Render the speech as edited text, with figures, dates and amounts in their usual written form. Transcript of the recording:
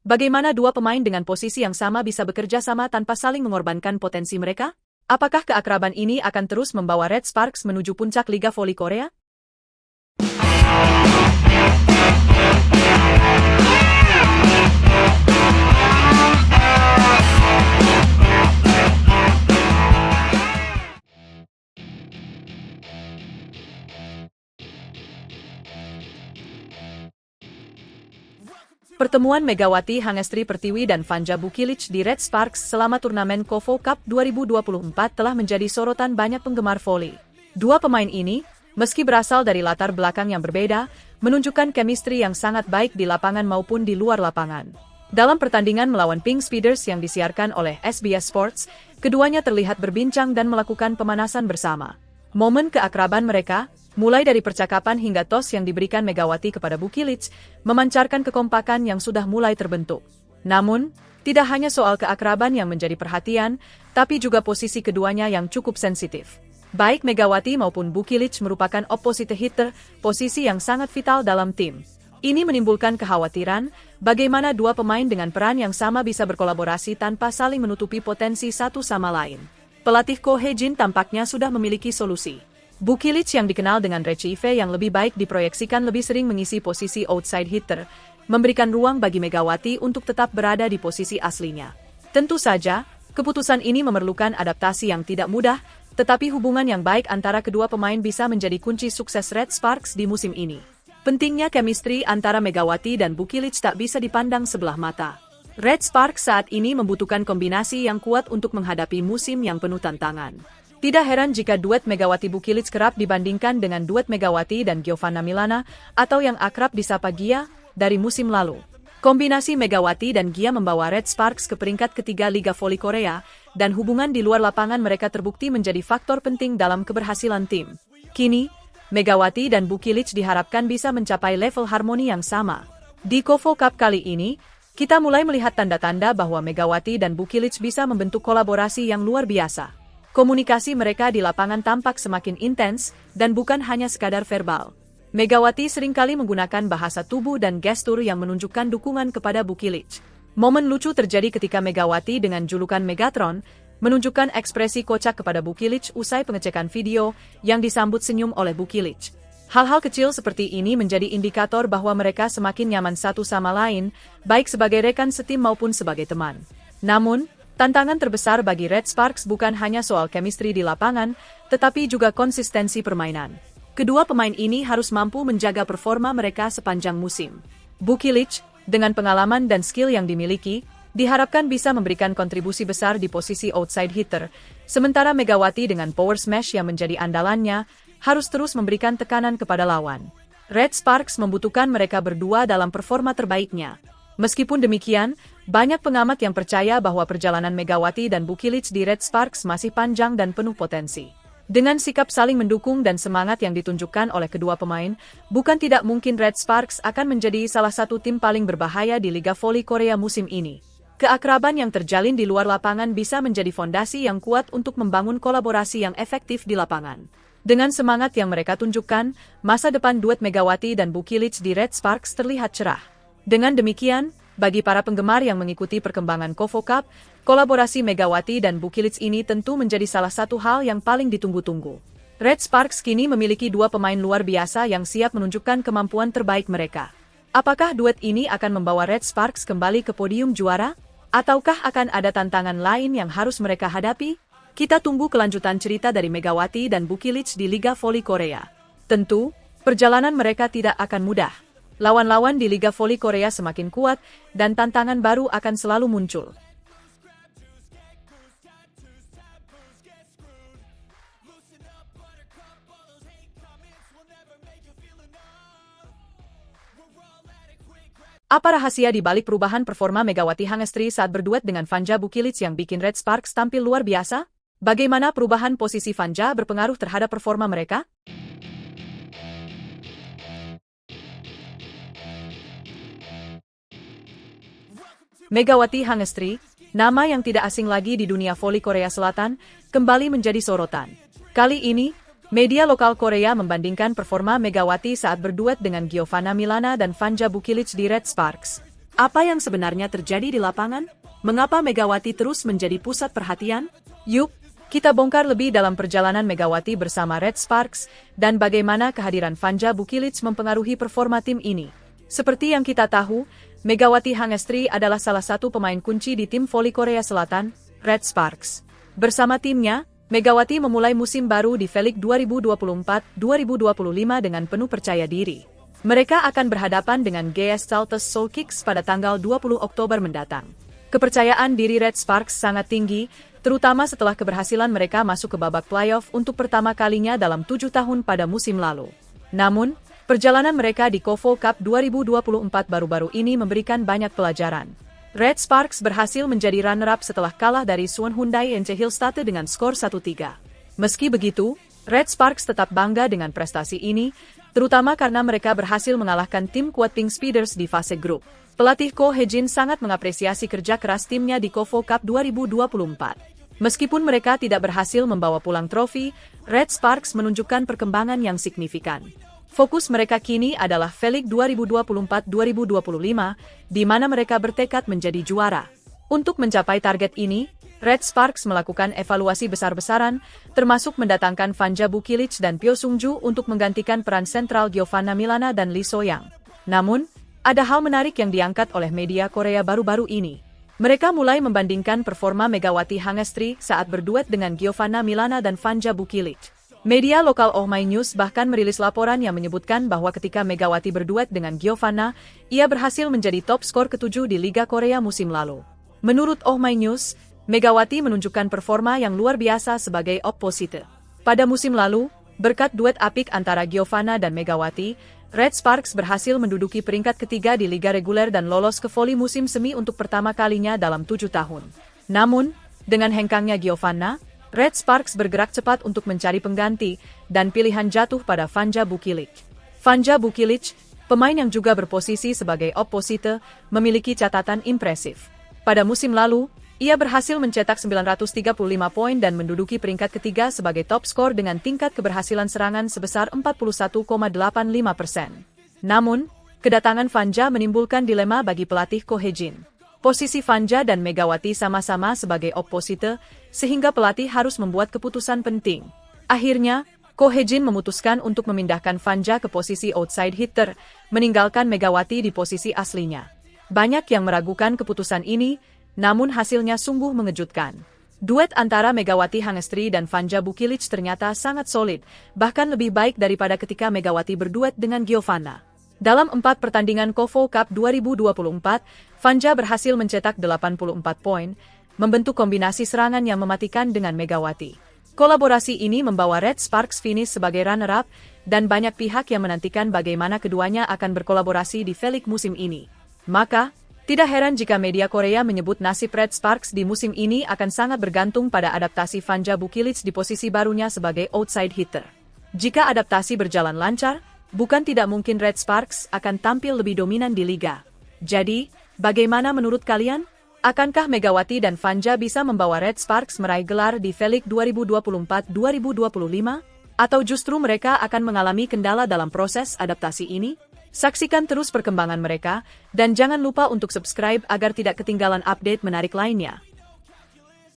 Bagaimana dua pemain dengan posisi yang sama bisa bekerja sama tanpa saling mengorbankan potensi mereka? Apakah keakraban ini akan terus membawa Red Sparks menuju puncak Liga Voli Korea? Pertemuan Megawati Hangestri Pertiwi dan Vanja Bukilic di Red Sparks selama turnamen KOFO Cup 2024 telah menjadi sorotan banyak penggemar voli. Dua pemain ini, meski berasal dari latar belakang yang berbeda, menunjukkan chemistry yang sangat baik di lapangan maupun di luar lapangan. Dalam pertandingan melawan Pink Speeders yang disiarkan oleh SBS Sports, keduanya terlihat berbincang dan melakukan pemanasan bersama. Momen keakraban mereka, mulai dari percakapan hingga tos yang diberikan Megawati kepada Bukilic, memancarkan kekompakan yang sudah mulai terbentuk. Namun, tidak hanya soal keakraban yang menjadi perhatian, tapi juga posisi keduanya yang cukup sensitif. Baik Megawati maupun Bukilic merupakan opposite hitter, posisi yang sangat vital dalam tim. Ini menimbulkan kekhawatiran, bagaimana dua pemain dengan peran yang sama bisa berkolaborasi tanpa saling menutupi potensi satu sama lain. Pelatih Ko Hye-jin tampaknya sudah memiliki solusi. Bukilic yang dikenal dengan rechieve yang lebih baik diproyeksikan lebih sering mengisi posisi outside hitter, memberikan ruang bagi Megawati untuk tetap berada di posisi aslinya. Tentu saja, keputusan ini memerlukan adaptasi yang tidak mudah, tetapi hubungan yang baik antara kedua pemain bisa menjadi kunci sukses Red Sparks di musim ini. Pentingnya chemistry antara Megawati dan Bukilic tak bisa dipandang sebelah mata. Red Sparks saat ini membutuhkan kombinasi yang kuat untuk menghadapi musim yang penuh tantangan. Tidak heran jika duet Megawati Bukilic kerap dibandingkan dengan duet Megawati dan Giovanna Milana atau yang akrab disapa Gia dari musim lalu. Kombinasi Megawati dan Gia membawa Red Sparks ke peringkat ketiga Liga Voli Korea, dan hubungan di luar lapangan mereka terbukti menjadi faktor penting dalam keberhasilan tim. Kini, Megawati dan Bukilic diharapkan bisa mencapai level harmoni yang sama. Di KOFO Cup kali ini, kita mulai melihat tanda-tanda bahwa Megawati dan Bukilic bisa membentuk kolaborasi yang luar biasa. Komunikasi mereka di lapangan tampak semakin intens, dan bukan hanya sekadar verbal. Megawati seringkali menggunakan bahasa tubuh dan gestur yang menunjukkan dukungan kepada Bukilic. Momen lucu terjadi ketika Megawati dengan julukan Megatron, menunjukkan ekspresi kocak kepada Bukilic usai pengecekan video, yang disambut senyum oleh Bukilic. Hal-hal kecil seperti ini menjadi indikator bahwa mereka semakin nyaman satu sama lain, baik sebagai rekan setim maupun sebagai teman. Namun, tantangan terbesar bagi Red Sparks bukan hanya soal chemistry di lapangan, tetapi juga konsistensi permainan. Kedua pemain ini harus mampu menjaga performa mereka sepanjang musim. Bukilic, dengan pengalaman dan skill yang dimiliki, diharapkan bisa memberikan kontribusi besar di posisi outside hitter, sementara Megawati dengan power smash yang menjadi andalannya, harus terus memberikan tekanan kepada lawan. Red Sparks membutuhkan mereka berdua dalam performa terbaiknya. Meskipun demikian, banyak pengamat yang percaya bahwa perjalanan Megawati dan Bukilic di Red Sparks masih panjang dan penuh potensi. Dengan sikap saling mendukung dan semangat yang ditunjukkan oleh kedua pemain, bukan tidak mungkin Red Sparks akan menjadi salah satu tim paling berbahaya di Liga Voli Korea musim ini. Keakraban yang terjalin di luar lapangan bisa menjadi fondasi yang kuat untuk membangun kolaborasi yang efektif di lapangan. Dengan semangat yang mereka tunjukkan, masa depan duet Megawati dan Bukilic di Red Sparks terlihat cerah. Dengan demikian, bagi para penggemar yang mengikuti perkembangan KOFO Cup, kolaborasi Megawati dan Bukilic ini tentu menjadi salah satu hal yang paling ditunggu-tunggu. Red Sparks kini memiliki dua pemain luar biasa yang siap menunjukkan kemampuan terbaik mereka. Apakah duet ini akan membawa Red Sparks kembali ke podium juara? Ataukah akan ada tantangan lain yang harus mereka hadapi? Kita tunggu kelanjutan cerita dari Megawati dan Bukilic di Liga Voli Korea. Tentu, perjalanan mereka tidak akan mudah. Lawan-lawan di Liga Voli Korea semakin kuat, dan tantangan baru akan selalu muncul. Apa rahasia di balik perubahan performa Megawati Hangestri saat berduet dengan Vanja Bukilic yang bikin Red Sparks tampil luar biasa? Bagaimana perubahan posisi Vanja berpengaruh terhadap performa mereka? Megawati Hangestri, nama yang tidak asing lagi di dunia voli Korea Selatan, kembali menjadi sorotan. Kali ini, media lokal Korea membandingkan performa Megawati saat berduet dengan Giovanna Milana dan Vanja Bukilic di Red Sparks. Apa yang sebenarnya terjadi di lapangan? Mengapa Megawati terus menjadi pusat perhatian? Yuk, kita bongkar lebih dalam perjalanan Megawati bersama Red Sparks dan bagaimana kehadiran Vanja Bukilic mempengaruhi performa tim ini. Seperti yang kita tahu, Megawati Hangestri adalah salah satu pemain kunci di tim voli Korea Selatan, Red Sparks. Bersama timnya, Megawati memulai musim baru di V-League 2024-2025 dengan penuh percaya diri. Mereka akan berhadapan dengan GS Saltus Seoul Kicks pada tanggal 20 Oktober mendatang. Kepercayaan diri Red Sparks sangat tinggi, terutama setelah keberhasilan mereka masuk ke babak playoff untuk pertama kalinya dalam 7 tahun pada musim lalu. Namun, perjalanan mereka di KOFO Cup 2024 baru-baru ini memberikan banyak pelajaran. Red Sparks berhasil menjadi runner-up setelah kalah dari Suwon Hyundai NC Hillstate dengan skor 1-3. Meski begitu, Red Sparks tetap bangga dengan prestasi ini, terutama karena mereka berhasil mengalahkan tim kuat Pink Speeders di fase grup. Pelatih Ko Hejin sangat mengapresiasi kerja keras timnya di KOFO Cup 2024. Meskipun mereka tidak berhasil membawa pulang trofi, Red Sparks menunjukkan perkembangan yang signifikan. Fokus mereka kini adalah V-League 2024-2025, di mana mereka bertekad menjadi juara. Untuk mencapai target ini, Red Sparks melakukan evaluasi besar-besaran, termasuk mendatangkan Vanja Bukilic dan Pyo Sung-ju untuk menggantikan peran sentral Giovanna Milana dan Lee So-young. Namun, ada hal menarik yang diangkat oleh media Korea baru-baru ini. Mereka mulai membandingkan performa Megawati Hangestri saat berduet dengan Giovanna Milana dan Vanja Bukilic. Media lokal Oh My News bahkan merilis laporan yang menyebutkan bahwa ketika Megawati berduet dengan Giovanna, ia berhasil menjadi top skor ke-7 di Liga Korea musim lalu. Menurut Oh My News, Megawati menunjukkan performa yang luar biasa sebagai opposite. Pada musim lalu, berkat duet apik antara Giovanna dan Megawati, Red Sparks berhasil menduduki peringkat ketiga di liga reguler dan lolos ke voli musim semi untuk pertama kalinya dalam 7 tahun. Namun, dengan hengkangnya Giovanna, Red Sparks bergerak cepat untuk mencari pengganti, dan pilihan jatuh pada Vanja Bukilic. Vanja Bukilic, pemain yang juga berposisi sebagai opposite, memiliki catatan impresif. Pada musim lalu, ia berhasil mencetak 935 poin dan menduduki peringkat ketiga sebagai top skor dengan tingkat keberhasilan serangan sebesar 41,85%. Namun, kedatangan Vanja menimbulkan dilema bagi pelatih Ko Hejin. Posisi Vanja dan Megawati sama-sama sebagai opposite, sehingga pelatih harus membuat keputusan penting. Akhirnya, Ko Hejin memutuskan untuk memindahkan Vanja ke posisi outside hitter, meninggalkan Megawati di posisi aslinya. Banyak yang meragukan keputusan ini, namun hasilnya sungguh mengejutkan. Duet antara Megawati Hangestri dan Vanja Bukilic ternyata sangat solid, bahkan lebih baik daripada ketika Megawati berduet dengan Giovanna. Dalam 4 pertandingan KOFO Cup 2024, Vanja berhasil mencetak 84 poin, membentuk kombinasi serangan yang mematikan dengan Megawati. Kolaborasi ini membawa Red Sparks finish sebagai runner-up, dan banyak pihak yang menantikan bagaimana keduanya akan berkolaborasi di V-League musim ini. Maka, tidak heran jika media Korea menyebut nasib Red Sparks di musim ini akan sangat bergantung pada adaptasi Vanja Bukilic di posisi barunya sebagai outside hitter. Jika adaptasi berjalan lancar, bukan tidak mungkin Red Sparks akan tampil lebih dominan di liga. Jadi, bagaimana menurut kalian? Akankah Megawati dan Vanja bisa membawa Red Sparks meraih gelar di V-League 2024-2025? Atau justru mereka akan mengalami kendala dalam proses adaptasi ini? Saksikan terus perkembangan mereka, dan jangan lupa untuk subscribe agar tidak ketinggalan update menarik lainnya.